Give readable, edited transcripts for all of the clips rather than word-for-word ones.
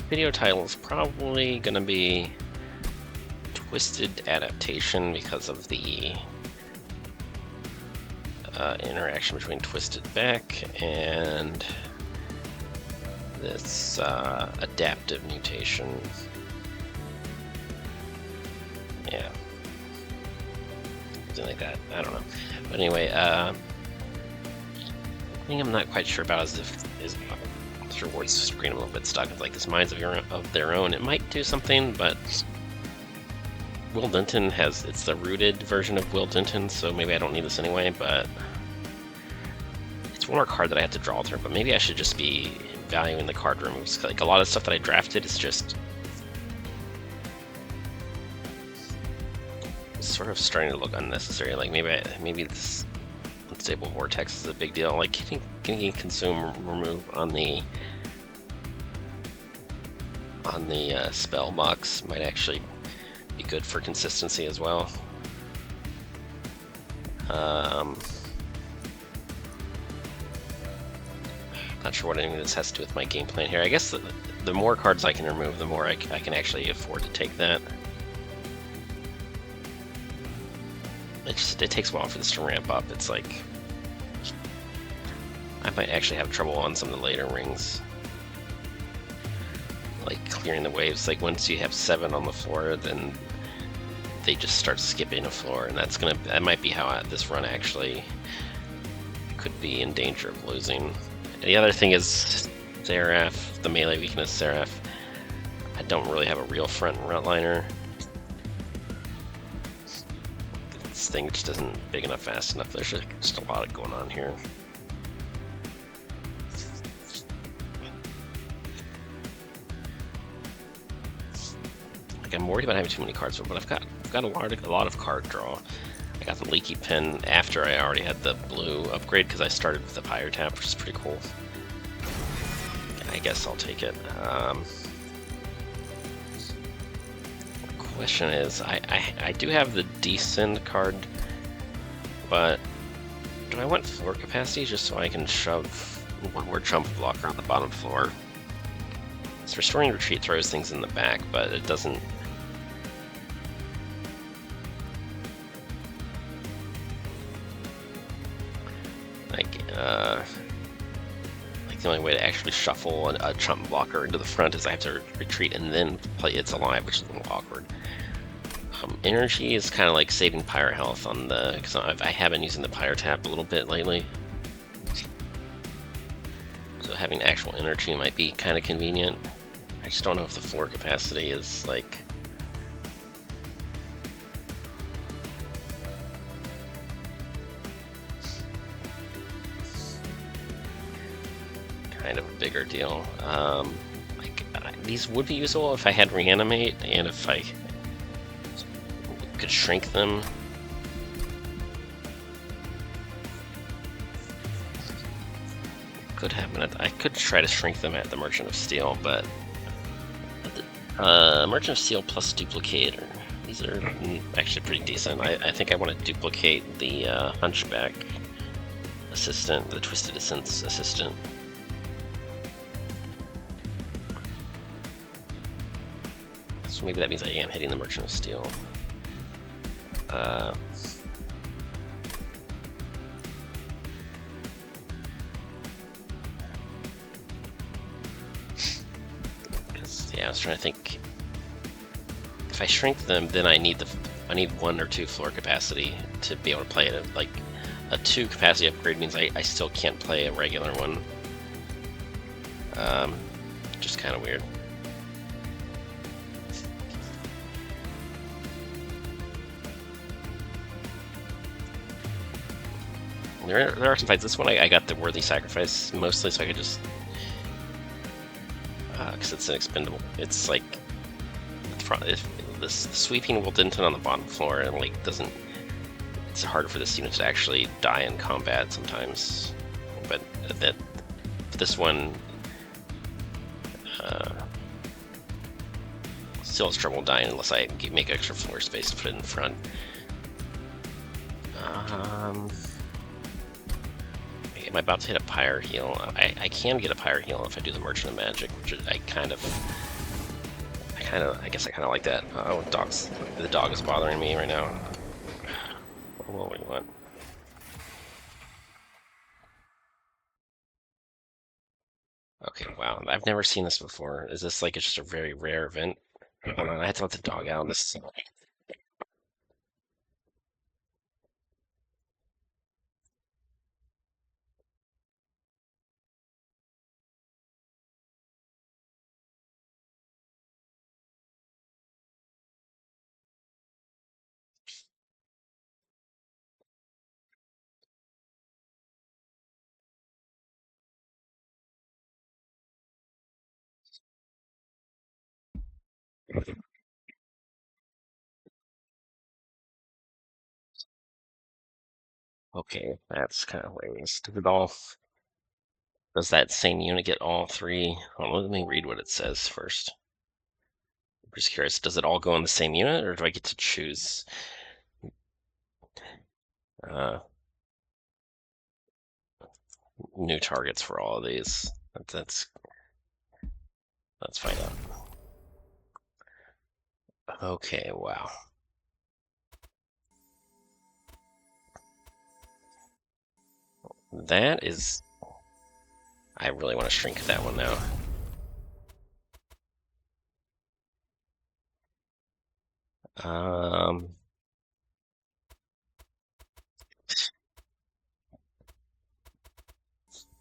video title is probably gonna be Twisted Adaptation because of the interaction between Twisted Back and this adaptive mutation. Yeah. Something like that. I don't know. But anyway, the thing I'm not quite sure about is this rewards screen. I'm a little bit stuck with like this Minds of Their Own. It might do something, but Will Denton it's the rooted version of Will Denton, so maybe I don't need this anyway, but it's one more card that I have to draw through, but maybe I should just be valuing the card removes. Like a lot of stuff that I drafted is just sort of starting to look unnecessary. Like maybe this unstable vortex is a big deal. Like getting consume remove on the spell box might actually be good for consistency as well. Not sure what any of this has to do with my game plan here. I guess the more cards I can remove, the more I can actually afford to take that. It takes a while for this to ramp up. It's like I might actually have trouble on some of the later rings, like clearing the waves. Like once you have 7 on the floor, then they just start skipping a floor, and that might be how this run actually could be in danger of losing. And the other thing is Seraph, the melee weakness Seraph. I don't really have a real front liner. This thing just isn't big enough, fast enough. There's just a lot going on here. Like I'm worried about having too many cards, but I've got a lot of card draw. I got the Leaky Pen after I already had the blue upgrade because I started with the Pyre Tap, which is pretty cool. I guess I'll take it. Question is, I do have the Descend card, but do I want floor capacity just so I can shove one more jump blocker on the bottom floor? This Restoring Retreat throws things in the back, but it doesn't. Like the only way to actually shuffle a jump blocker into the front is I have to retreat and then play It's Alive, which is a little awkward. Energy is kind of like saving Pyre health on because I have been using the Pyre Tap a little bit lately. So having actual energy might be kind of convenient. I just don't know if the floor capacity is like... kind of a bigger deal. These would be useful if I had Reanimate and if I could shrink them. I could try to shrink them at the Merchant of Steel, but Merchant of Steel plus Duplicator. These are actually pretty decent. I think I want to duplicate the Hunchback Assistant, the Twisted Essence Assistant. So maybe that means I am hitting the Merchant of Steel. Yeah, I was trying to think. If I shrink them, then I need 1 or 2 floor capacity to be able to play it. Like a 2 capacity upgrade means I still can't play a regular one. Just kind of weird. There are some fights. This one I got the Worthy Sacrifice mostly, so I could just because it's an expendable. It's like if this sweeping Will Denton on the bottom floor and like doesn't. It's harder for this unit to actually die in combat sometimes, but this one still has trouble dying unless I make extra floor space to put it in front. Am I about to hit a Pyre heal? I can get a Pyre heal if I do the Merchant of Magic, which I kind of I guess I kind of like that. Oh, the dog is bothering me right now. What do we want? Okay, wow. I've never seen this before. Is this like just a very rare event? Hold on, I had to let the dog out. This is... Okay, that's kind of hilarious. Does that same unit get all three? Hold on, let me read what it says first. I'm just curious, does it all go in the same unit, or do I get to choose uh, new targets for all of these? Let's find out. Okay, wow. That is... I really want to shrink that one now.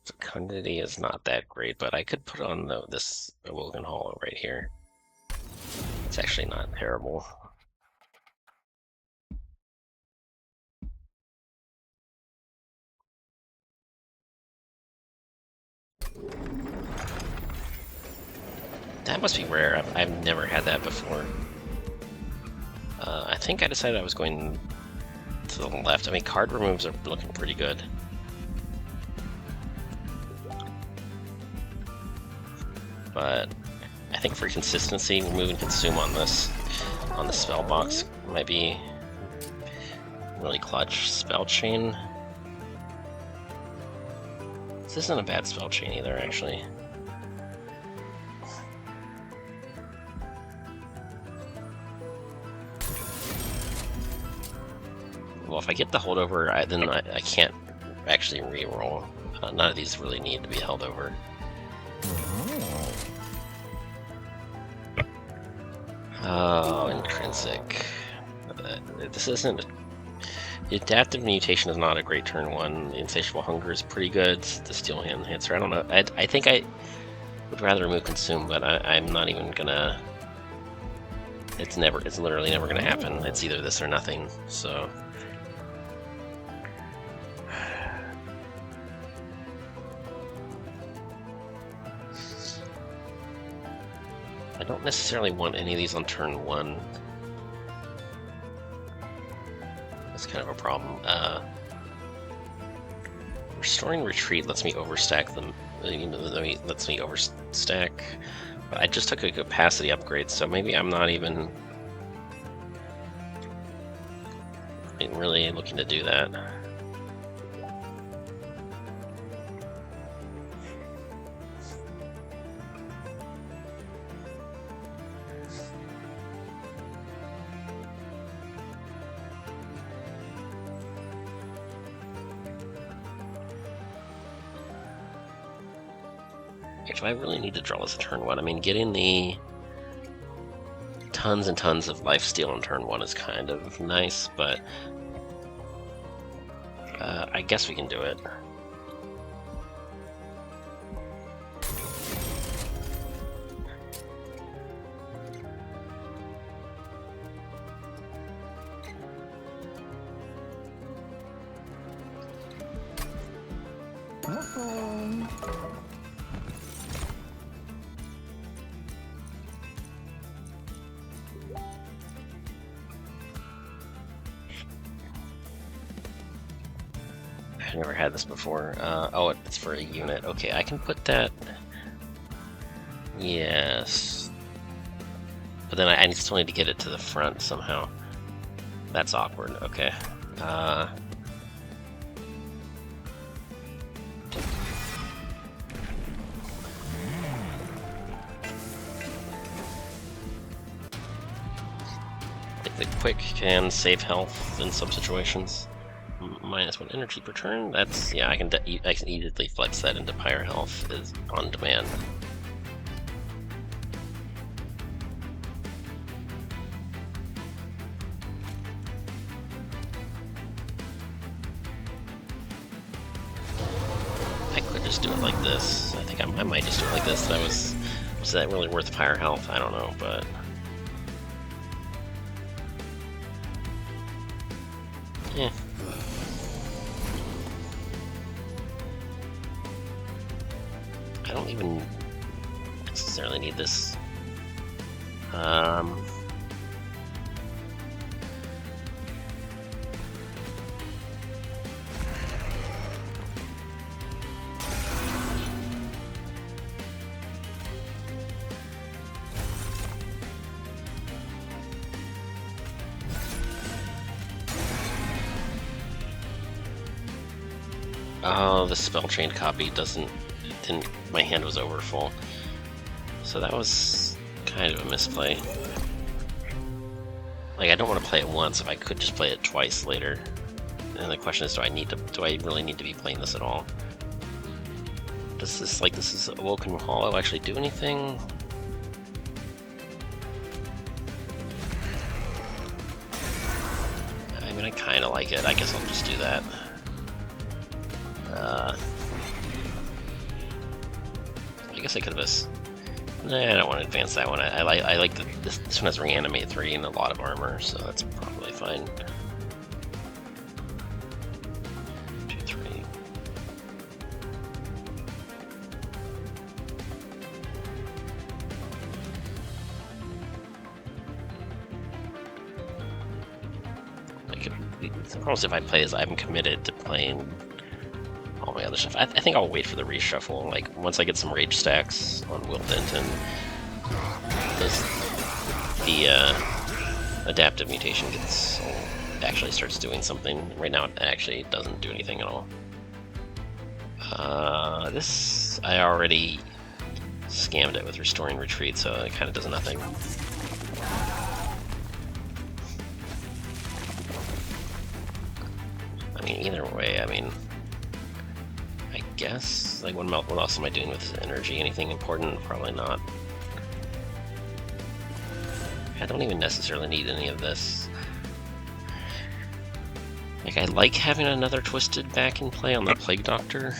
Fecundity is not that great, but I could put on this Wogan Hollow right here. It's actually not terrible. That must be rare. I've never had that before. I think I decided I was going to the left. I mean, card removes are looking pretty good. But I think for consistency, removing consume on the spell box might be really clutch. Spell chain. This isn't a bad spell chain either, actually. Well, if I get the holdover, then I can't actually reroll. None of these really need to be held over. Oh, intrinsic. This isn't... The adaptive mutation is not a great turn one. The insatiable hunger is pretty good. The steel hand answer, I don't know. I think I would rather remove consume, but I'm not even gonna... It's literally never gonna happen. It's either this or nothing, so... I don't necessarily want any of these on turn one. That's kind of a problem. Restoring retreat lets me overstack them. Lets me overstack. But I just took a capacity upgrade, so maybe I'm not even really looking to do that. Do I really need to draw this a turn one? I mean, getting the tons and tons of lifesteal on turn one is kind of nice, but I guess we can do it. I've never had this before. Oh, it's for a unit. Okay, I can put that... Yes. But then I still need to get it to the front somehow. That's awkward. Okay. The quick can save health in some situations. -1 energy per turn. That's, yeah, I can easily flex that into Pyre health is on demand. I could just do it like this. I think I might just do it like this. Was that really worth Pyre health? I don't know, but yeah. I don't even necessarily need this. Oh, the spell chain copy didn't. My hand was over full, so that was kind of a misplay. Like, I don't want to play it once if I could just play it twice later. And the question is, do I really need to be playing this at all? Does this Awoken Hollow actually do anything? I mean, I kind of like it. I guess I'll just do that. I guess I could have just... Nah, I don't want to advance that one. I like this one has Reanimate 3 and a lot of armor, so that's probably fine. 2, 3. Like, almost if I play as I'm committed to playing all my other stuff. I think I'll wait for the reshuffle. Like, once I get some rage stacks on Will Denton, the adaptive mutation actually starts doing something. Right now, it actually doesn't do anything at all. This I already scammed it with restoring retreat, so it kind of does nothing. I mean, either way, I mean, I guess, like, what else am I doing with this energy? Anything important? Probably not. I don't even necessarily need any of this. Like, I like having another Twisted back in play on the Plague Doctor.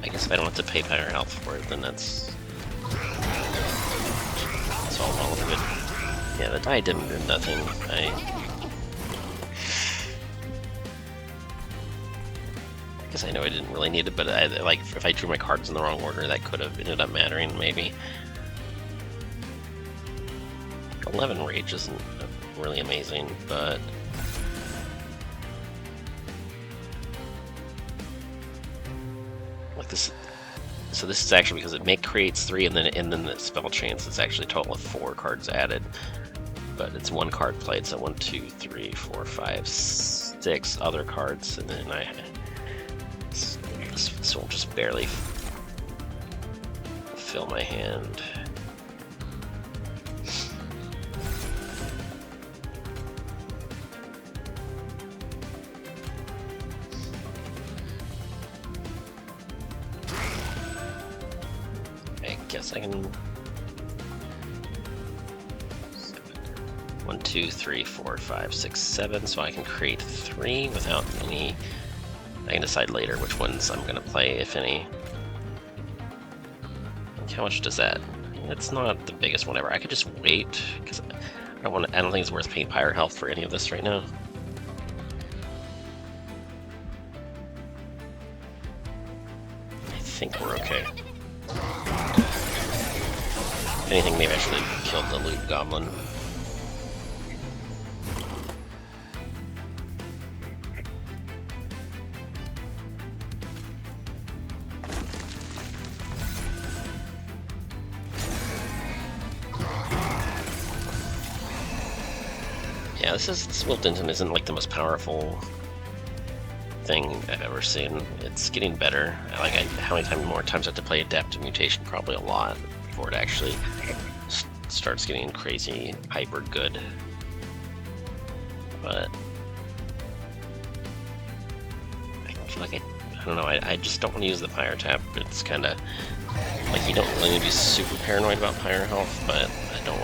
I guess if I don't have to pay Pyre health for it, then that's all well and good. Yeah, the die didn't do nothing. I guess I know I didn't really need it, but like, if I drew my cards in the wrong order, that could have ended up mattering, maybe. 11 rage isn't really amazing, but like this. So this is actually because it creates 3, and then the spell chains. It's actually a total of 4 cards added, but it's 1 card played. So 1, 2, 3, 4, 5, 6 other cards, and then this will just barely fill my hand. I guess I can... 1, 2, 3, 4, 5, 6, 7, so I can create 3 without any... I can decide later which ones I'm going to play, if any. Like, how much does that? It's not the biggest one ever. I could just wait, because I don't think it's worth paying Pyre health for any of this right now. I think we're okay. If anything, maybe I should have killed the loot goblin. Yeah, this Will Denton isn't like the most powerful thing I've ever seen. It's getting better. How many more times I have to play Adaptive Mutation? Probably a lot before it actually starts getting crazy, hyper good. But I feel like I don't know. I just don't want to use the Pyre Tap. It's kind of like you don't really need to be super paranoid about Pyre health, but I don't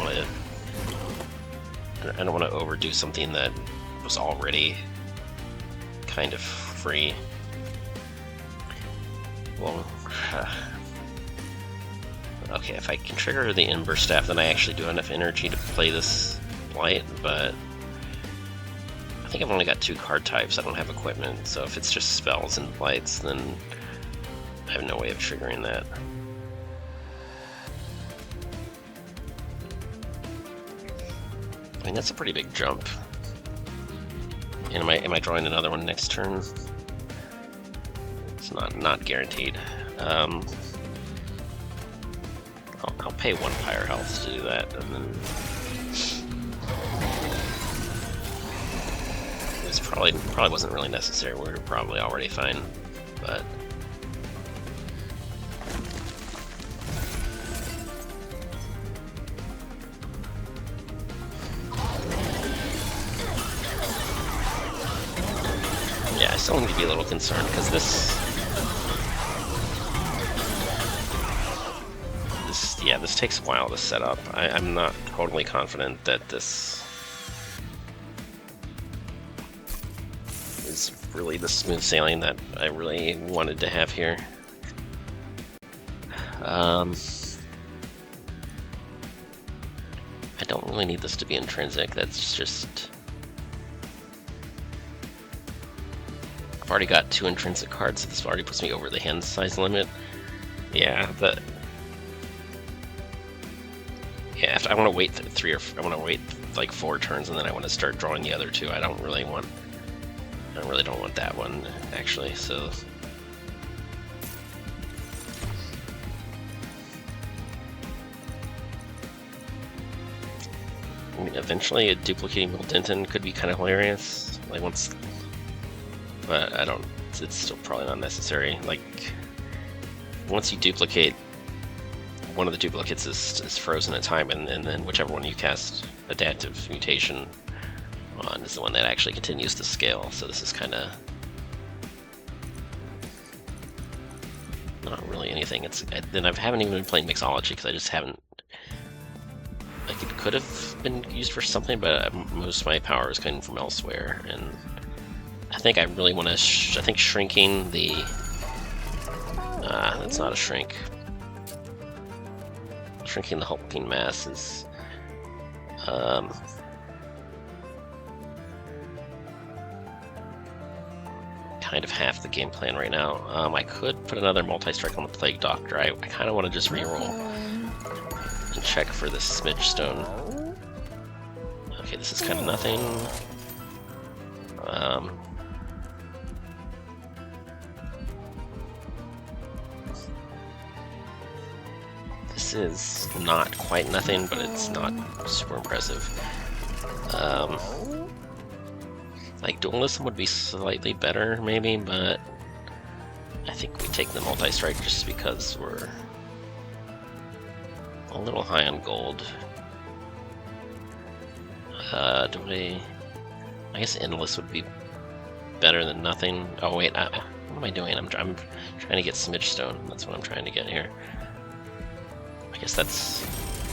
want to overdo something that was already kind of free. Well, okay, if I can trigger the Ember Staff, then I actually do have enough energy to play this Blight, but I think I've only got 2 card types. I don't have equipment, so if it's just spells and Blights, then I have no way of triggering that. I mean, that's a pretty big jump. And am I drawing another one next turn? It's not guaranteed. I'll pay 1 Pyre health to do that, and then it probably wasn't really necessary. We're probably already fine, but. Yeah, I still need to be a little concerned because this takes a while to set up. I'm not totally confident that this is really the smooth sailing that I really wanted to have here. I don't really need this to be intrinsic. That's just. I've already got 2 intrinsic cards, so this already puts me over the hand size limit. Yeah, I want to wait I want to wait like 4 turns, and then I want to start drawing the other 2. I really don't want that one actually. So I mean, eventually, a duplicating Mutation could be kind of hilarious. Like but I don't. It's still probably not necessary. Like once you duplicate. One of the duplicates is frozen at time, and then whichever one you cast Adaptive Mutation on is the one that actually continues to scale. So this is kind of not really anything. Then I haven't even been playing Mixology because I just haven't. Like it could have been used for something, but most of my power is coming from elsewhere, and I think I really want to. I think shrinking the. That's not a shrink. Shrinking the hulking mass is kind of half the game plan right now. I could put another multi-strike on the Plague Doctor. I kind of want to just reroll and check for the Smidge Stone. Okay, this is kind of nothing. This is not quite nothing, but it's not super impressive. Like Dualism would be slightly better, maybe, but I think we take the multi-strike just because we're a little high on gold. I guess Endless would be better than nothing. Oh wait, what am I doing? I'm trying to get Smidge Stone. That's what I'm trying to get here. I guess that's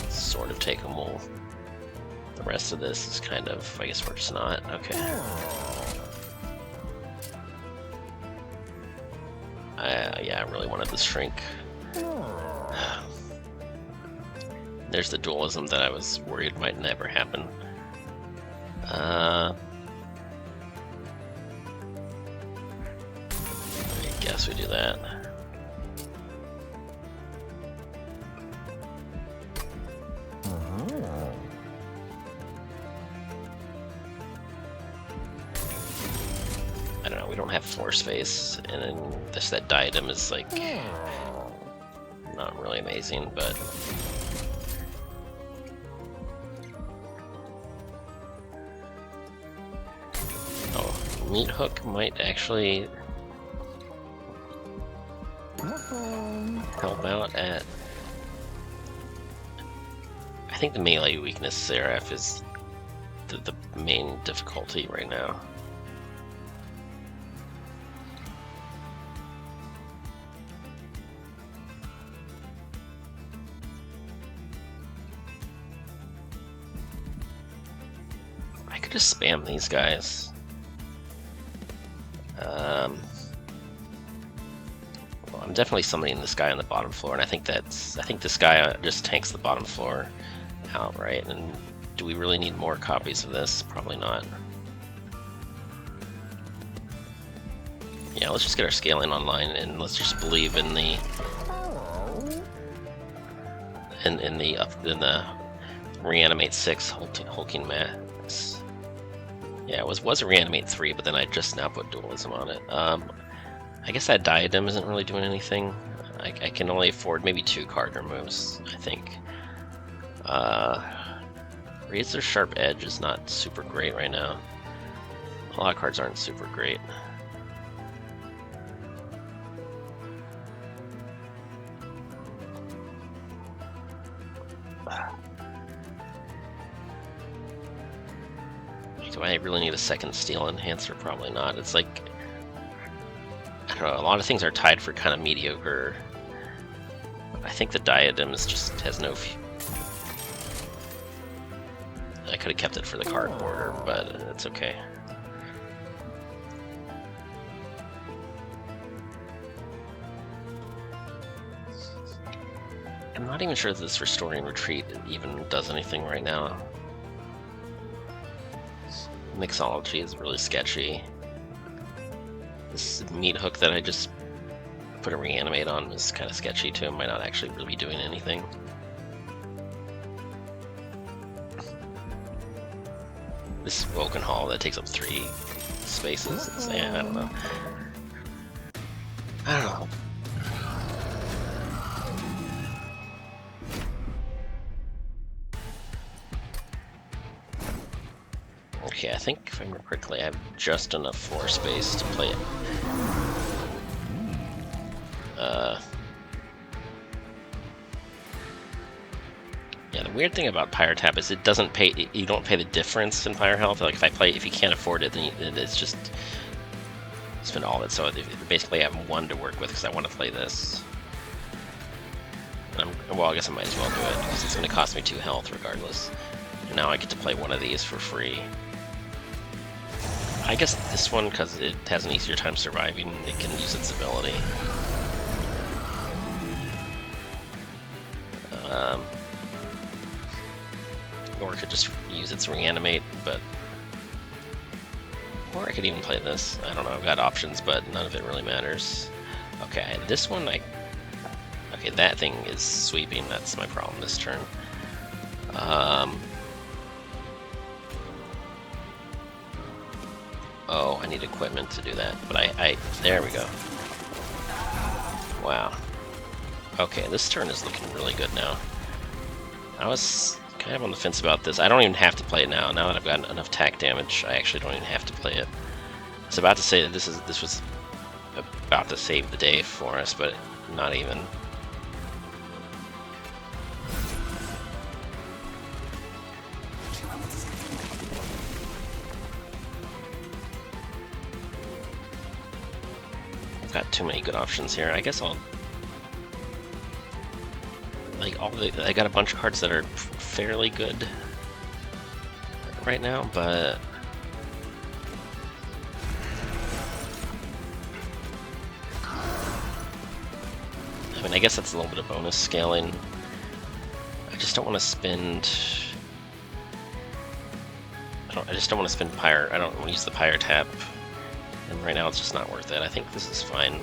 sort of takeable. The rest of this is kind of, I guess we're just not. Okay. Yeah, I really wanted this shrink. There's the dualism that I was worried might never happen. I guess we do that. I don't know, we don't have floor space, and then that diadem is like not really amazing, but Meat Hook might actually help out at... I think the melee weakness Seraph is the main difficulty right now. I could just spam these guys. Well, I'm definitely summoning this guy on the bottom floor, and I think this guy just tanks the bottom floor outright. And do we really need more copies of this? Probably not. Yeah, let's just get our scaling online, and let's just believe in the in the reanimate 6 hulking mass. Yeah, it was a reanimate 3, but then I just now put dualism on it. I guess that diadem isn't really doing anything. I can only afford maybe 2 card removes, I think. Razor Sharp Edge is not super great right now. A lot of cards aren't super great. Do I really need a second steel enhancer? Probably not. It's like, I don't know, a lot of things are tied for kind of mediocre. I think the diadem just has no... I could have kept it for the card border, but it's okay. I'm not even sure that this Restoring Retreat even does anything right now. Mixology is really sketchy. This Meat Hook that I just put a reanimate on is kind of sketchy too. It might not actually really be doing anything. This Woken Hall that takes up 3 spaces. Yeah, I don't know. I don't know. Okay, I think if I remember correctly, I have just enough floor space to play it. Yeah, the weird thing about Pyre Tap is it doesn't pay. You don't pay the difference in Pyre Health. Like if you can't afford it, then it's just spend all of it. So basically, I have 1 to work with because I want to play this. Well, I guess I might as well do it because it's going to cost me 2 health regardless. And now I get to play one of these for free. I guess this one, because it has an easier time surviving, it can use its ability. Or it could just use its reanimate, but... Or I could even play this. I don't know, I've got options, but none of it really matters. Okay, this one Okay, that thing is sweeping, that's my problem this turn. Oh, I need equipment to do that, but there we go. Wow. Okay, this turn is looking really good now. I was kind of on the fence about this. I don't even have to play it now. Now that I've got enough attack damage, I actually don't even have to play it. I was about to say that this was about to save the day for us, but not even. I've got too many good options here. I guess I'll... I got a bunch of cards that are fairly good right now, but... I mean, I guess that's a little bit of bonus scaling. I just don't want to spend... I just don't want to spend Pyre... I don't want to use the Pyre Tap. And right now it's just not worth it. I think this is fine.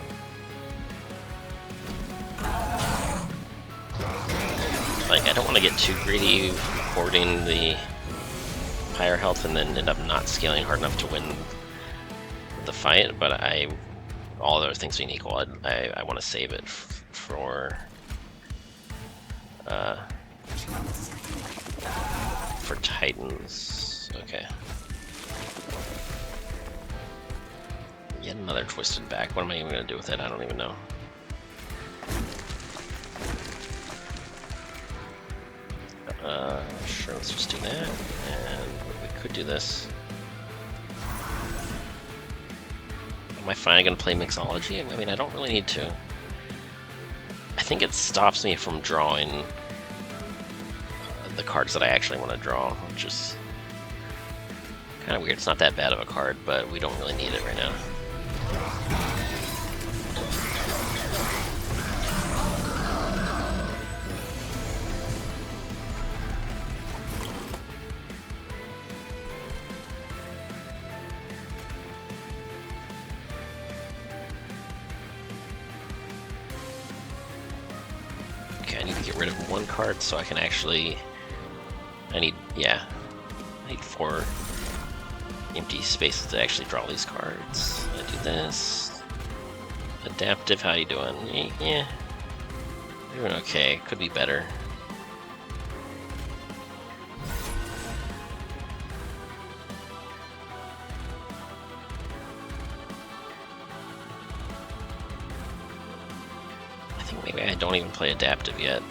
Like, I don't want to get too greedy hoarding the Pyre health and then end up not scaling hard enough to win the fight, but all other things being equal, I want to save it for Titans. Okay. Yet another twisted back. What am I even going to do with it? I don't even know. Sure, let's just do that. And we could do this. Am I finally going to play Mixology? I mean, I don't really need to. I think it stops me from drawing the cards that I actually want to draw, which is kind of weird. It's not that bad of a card, but we don't really need it right now. Okay, I need to get rid of one card so I can actually... I need 4 empty spaces to actually draw these cards. I do this. Adaptive, how you doing? Yeah. Doing okay. Could be better. I think maybe I don't even play adaptive yet.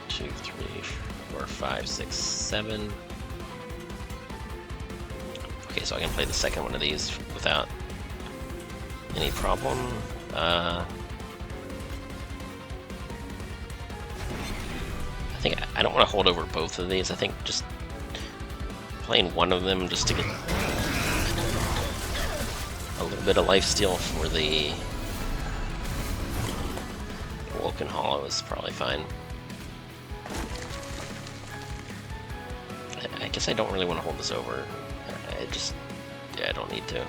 2, 3, 4, 5, 6, 7. Okay, so I can play the second one of these without any problem. I think I don't want to hold over both of these. I think just playing one of them just to get a little bit of lifesteal for the Woken Hollow is probably fine. I guess I don't really want to hold this over. I don't need to.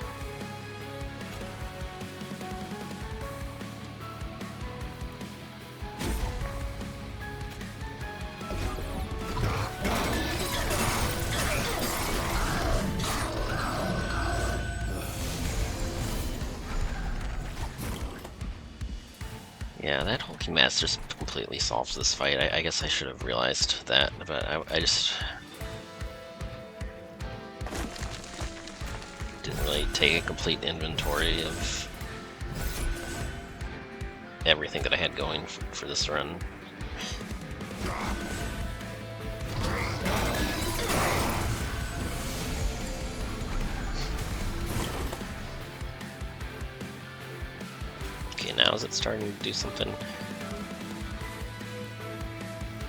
Yeah, that Hulking Mass just completely solves this fight. I guess I should have realized that, but I just didn't really take a complete inventory of everything that I had going for this run. Okay, now is it starting to do something?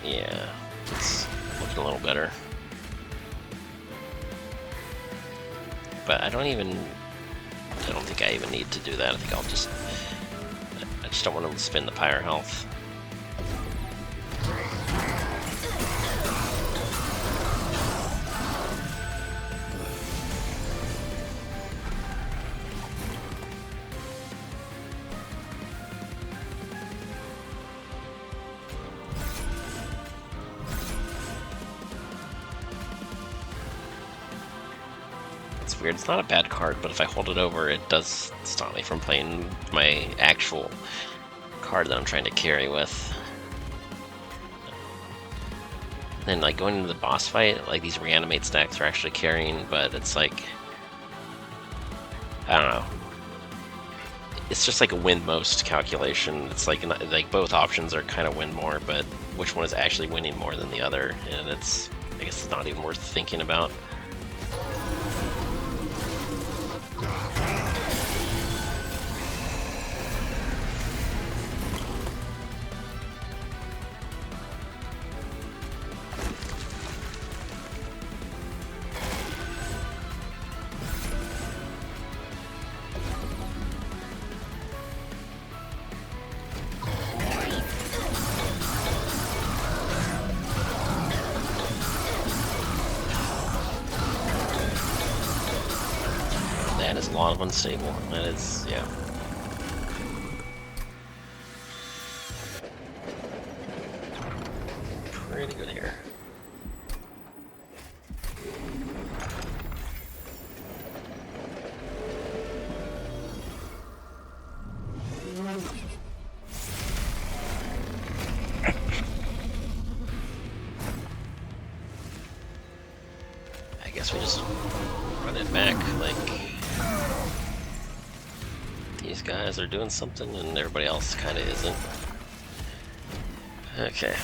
Yeah, it's looking a little better. But I don't think I even need to do that. I think I just don't want to spend the Pyre health. It's weird. It's not a bad card, but if I hold it over, it does stop me from playing my actual card that I'm trying to carry with. Then, like, going into the boss fight, like, these reanimate stacks are actually carrying, but it's like, I don't know. It's just like a win most calculation. It's like both options are kind of win more, but which one is actually winning more than the other? And I guess it's not even worth thinking about. That is a lot of unstable. That is, yeah. Pretty good here. I guess we just run it back, like... These guys are doing something and everybody else kind of isn't. Okay.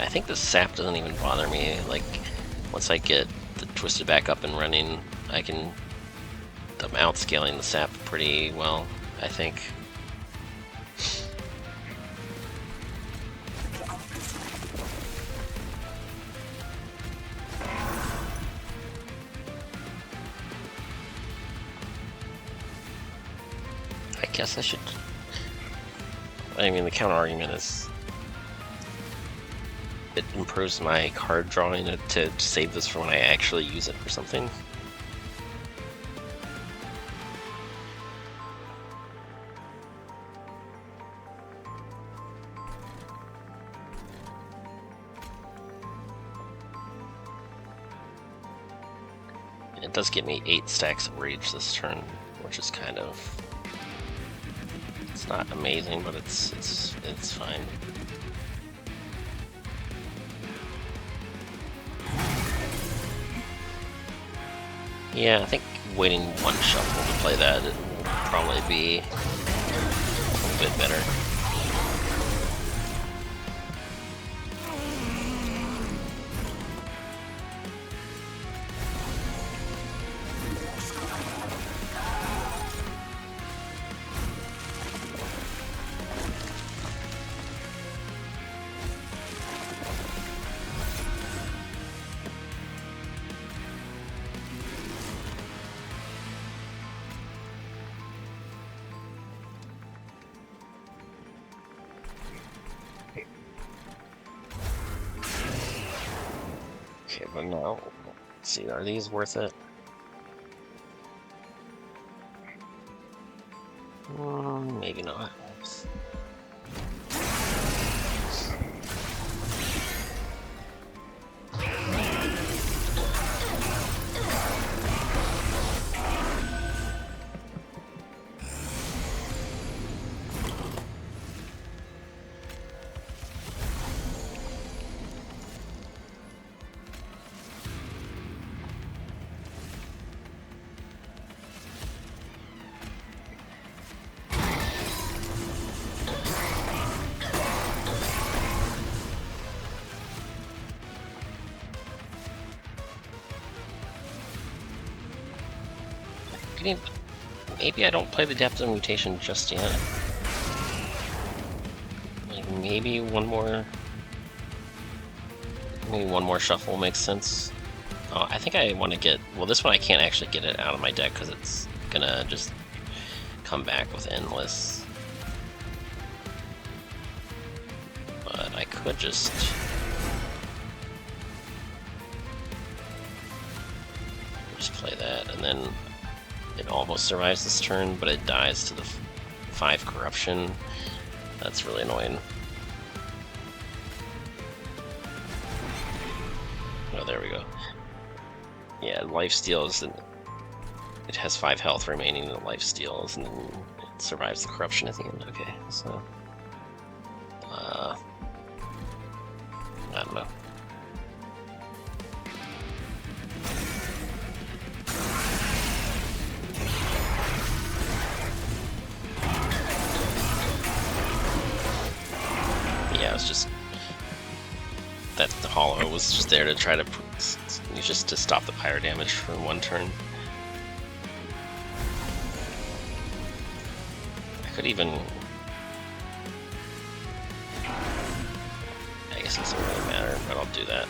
I think the sap doesn't even bother me. Like, once I get the twisted back up and running, I'm outscaling the sap pretty well, I think. I guess I should... I mean, the counter argument is it improves my card drawing to save this for when I actually use it for something. It does get me 8 stacks of rage this turn, which is kind of... It's not amazing, but it's fine. Yeah, I think waiting one shuffle to play that would probably be a little bit better. Okay, but now, let's see, are these worth it? Maybe not. Maybe I don't play the Adaptation Mutation just yet. Like maybe one more shuffle makes sense. Oh, I think I want to get... Well, this one I can't actually get it out of my deck because it's gonna just come back with endless. But I could just... play that, and then it almost survives this turn, but it dies to the 5 corruption. That's really annoying. Oh, there we go. Yeah, life steals, and it has 5 health remaining in the life steals, and then it survives the corruption at the end. Okay, so... I don't know. Yeah, it was just that the hollow was just there to try to just to stop the pyre damage for one turn. I could even... I guess it doesn't really matter, but I'll do that.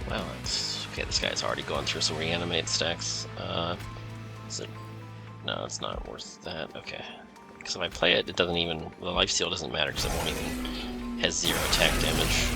Wow, it's... Okay, this guy's already going through some reanimate stacks. Is it... No, it's not worth that. Okay. Because if I play it, it doesn't even... The lifesteal doesn't matter because it won't even... has 0 attack damage.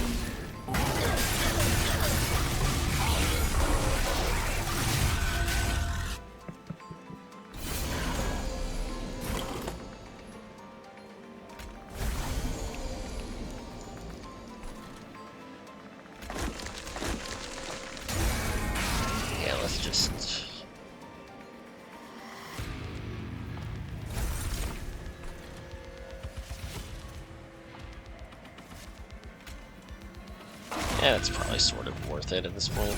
Yeah, it's probably sort of worth it at this point.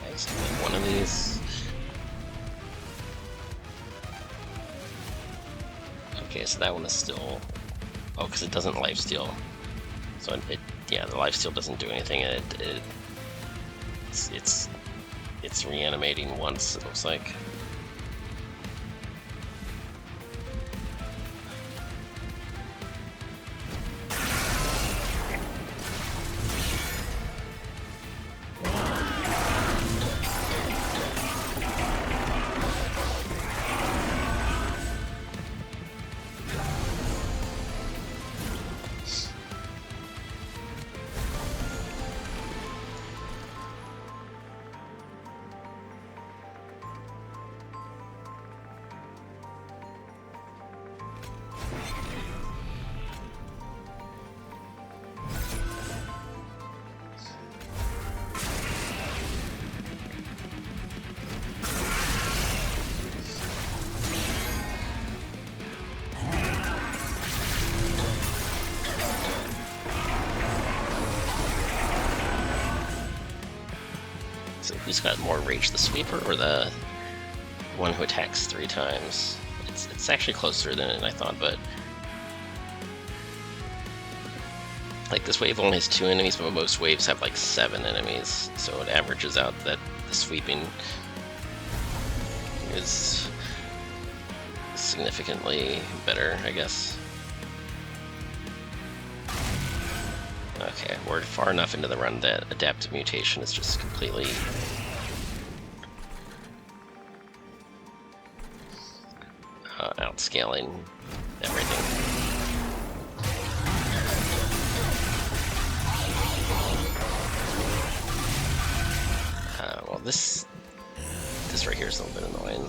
Nice, one of these. Okay, so that one is still... Oh, because it doesn't lifesteal. So yeah, the lifesteal doesn't do anything. It's reanimating once, it looks like. So who's got more rage, the sweeper or the one who attacks 3 times? It's actually closer than I thought, but like this wave only has 2 enemies, but most waves have like 7 enemies, so it averages out that the sweeping is significantly better, I guess. Okay, we're far enough into the run that Adaptive Mutation is just completely outscaling everything. Well, this right here is a little bit annoying.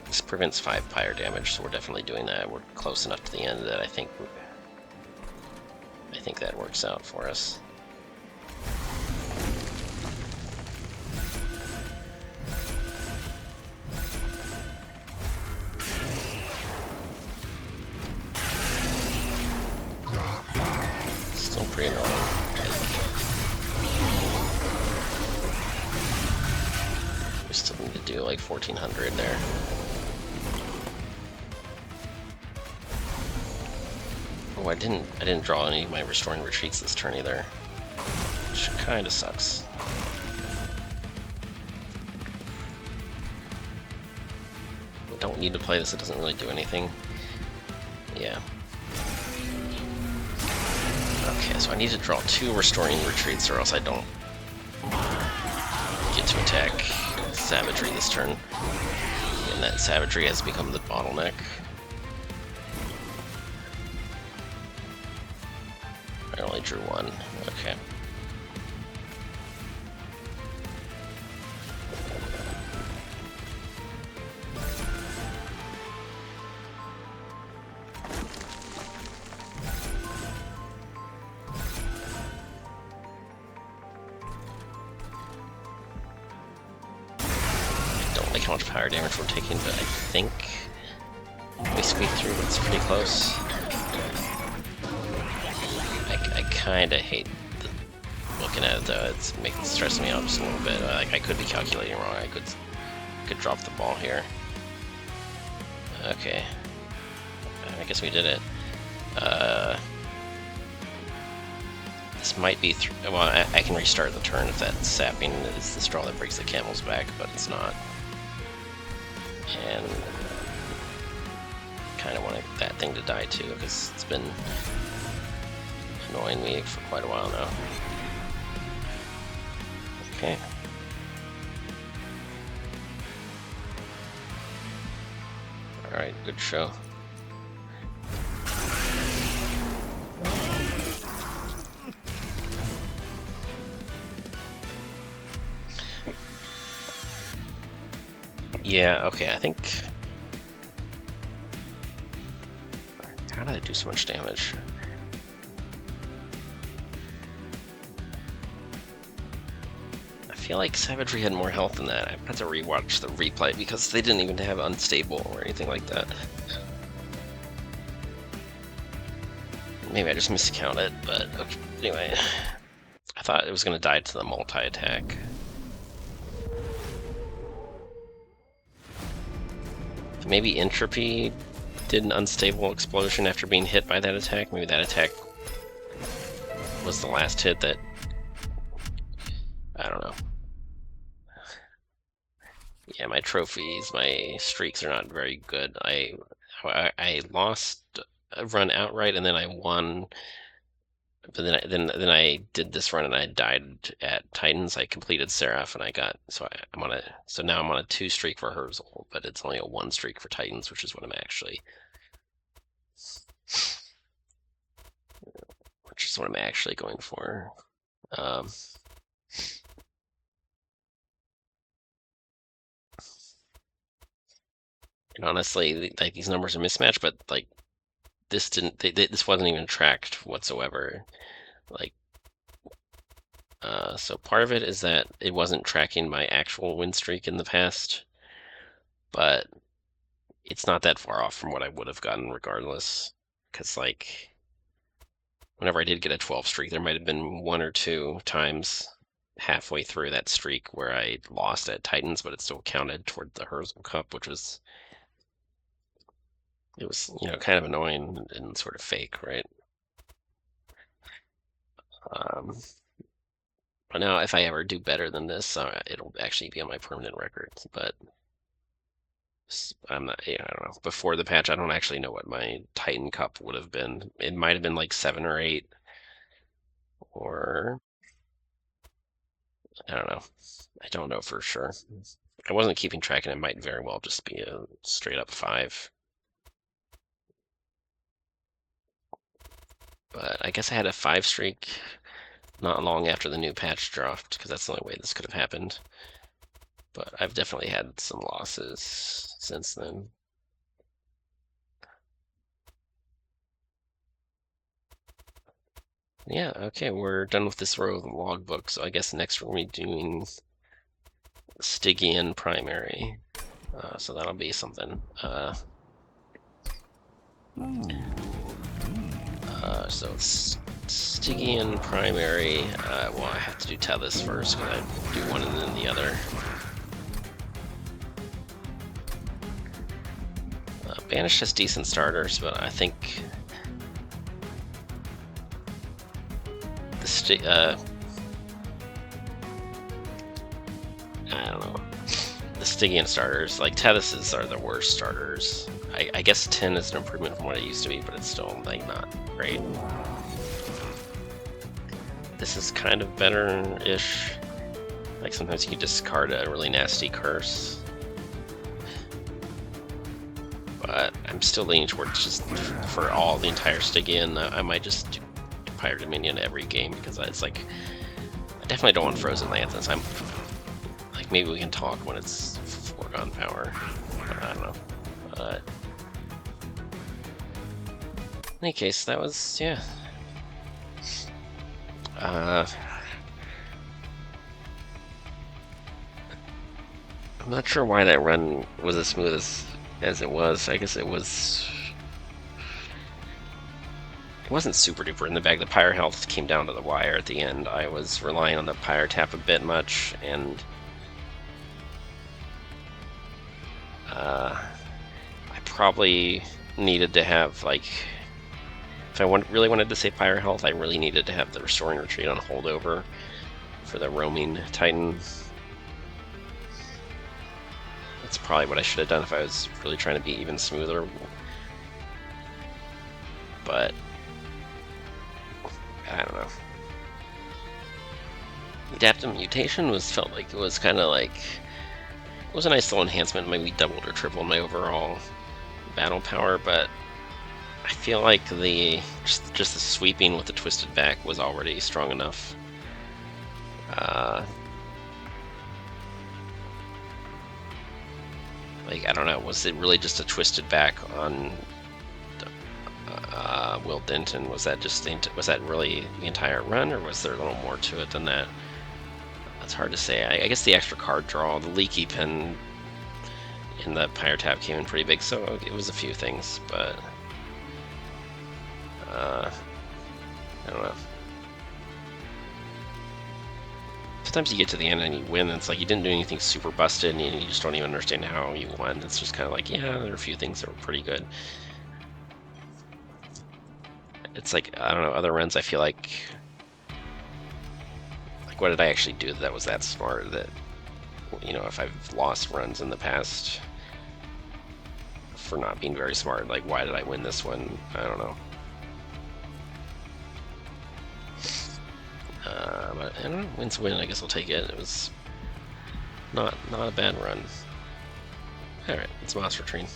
This prevents 5 fire damage, so we're definitely doing that. We're close enough to the end that I think that works out for us. Still pretty annoying. We still need to do like 1400 there. Oh, I didn't draw any of my restoring retreats this turn either, which kind of sucks. We don't need to play this; it doesn't really do anything. Yeah. Okay, so I need to draw 2 restoring retreats, or else I don't get to attack savagery this turn, and that savagery has become the bottleneck. I only drew 1. Okay. I don't like how much power damage we're taking, but I think we squeak through, but it's pretty close. I kind of hate looking at it though. It's stressing me out just a little bit. Like I could be calculating wrong. I could drop the ball here. Okay, I guess we did it. This might be. Well, I can restart the turn if that sapping is the straw that breaks the camel's back, but it's not. And kind of wanted that thing to die too, because it's been annoying me for quite a while now. Okay. Alright, good show. Yeah, okay, I think... How did I do so much damage? feel like Savagery had more health than that. I had to rewatch the replay because they didn't even have Unstable or anything like that. Maybe I just miscounted, but okay. Anyway. I thought it was going to die to the multi-attack. Maybe Entropy did an unstable explosion after being hit by that attack. Maybe that attack was the last hit that... I don't know. Yeah, my trophies, my streaks are not very good. I lost a run outright, and then I won. But then I did this run and I died at Titans. I completed Seraph and I got so now I'm on a 2 streak for Herzl, but it's only a 1 streak for Titans, which is what I'm actually going for. And honestly, like, these numbers are mismatched, but like this wasn't even tracked whatsoever. Like, so part of it is that it wasn't tracking my actual win streak in the past, but it's not that far off from what I would have gotten regardless. Because, like, whenever I did get a 12 streak, there might have been 1 or 2 times halfway through that streak where I lost at Titans, but it still counted toward the Herzl Cup, which was, it was, you know, kind of annoying and sort of fake, right? But now if I ever do better than this, it'll actually be on my permanent record. But I'm not, yeah, I don't know. Before the patch, I don't actually know what my Titan Cup would have been. It might have been like 7 or 8, or I don't know. I don't know for sure. I wasn't keeping track, and it might very well just be a straight up 5. But I guess I had a 5 streak not long after the new patch dropped, because that's the only way this could have happened. But I've definitely had some losses since then. Yeah, okay, we're done with this row of the logbook, so I guess next we're going to be doing Stygian primary. So that'll be something. So Stygian primary. Well, I have to do Tethys first, because I do one and then the other. Banished has decent starters, but I think the I don't know. The Stygian starters, like Tethys are the worst starters. I guess 10 is an improvement from what it used to be, but it's still like not great. This is kind of better-ish. Like sometimes you can discard a really nasty curse. But I'm still leaning towards just for all the entire Stygian. I might just do Pirate Dominion every game because it's like I definitely don't want Frozen Lanthus. I'm like maybe we can talk when it's foregone power. I don't know. In any case, that was yeah. I'm not sure why that run was as smooth as it was. I guess it wasn't super duper in the bag. The Pyre health came down to the wire at the end. I was relying on the Pyre tap a bit much, and I probably needed to have, like, if I really wanted to save Pyre health, I really needed to have the Restoring Retreat on holdover for the roaming Titan. That's probably what I should have done if I was really trying to be even smoother. But I don't know. Adaptive Mutation felt like it was kind of like it was a nice little enhancement, maybe doubled or tripled my overall battle power, but I feel like just the sweeping with the twisted back was already strong enough. Like, I don't know, was it really just a twisted back on Will Denton? Was that really the entire run, or was there a little more to it than that? It's hard to say. I guess the extra card draw, the leaky pen in the Pyre Tap came in pretty big, so it was a few things, but I don't know. Sometimes you get to the end and you win, and it's like you didn't do anything super busted, and you just don't even understand how you won. It's just kind of like, yeah, there are a few things that were pretty good. It's like, I don't know, other runs I feel like what did I actually do that was that smart that, you know, if I've lost runs in the past for not being very smart, like why did I win this one? I don't know. But I don't know, win's a win, I guess I'll take it. It was not a bad run. Alright, it's Monster Train.